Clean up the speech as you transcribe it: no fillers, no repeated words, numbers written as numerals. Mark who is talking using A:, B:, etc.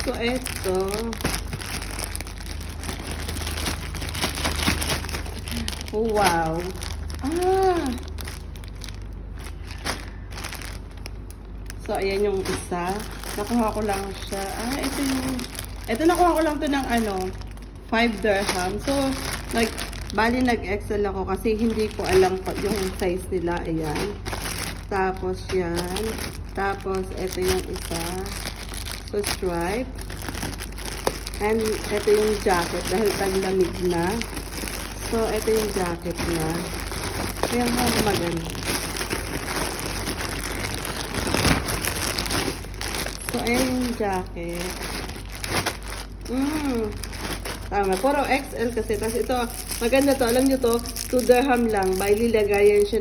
A: So, eto. Oh, wow. Ah! So, ayan yung isa. Nakuha ko lang siya. Ah, ito yung... Ito, nakuha ko lang to ng ano, 5 dirham. So, bali nag-excel ako kasi hindi ko alam pa yung size nila. Ayan. Tapos, yan. Tapos, ito yung isa. So, stripe. And, ito yung jacket dahil taglamig na. So, ito yung jacket na. Kaya nga maganda. So, ayan yung jacket. Tama. Puro XL kasi. Tapos ito, maganda to. Alam nyo to, 2 dirham lang. By lilagayan siya ng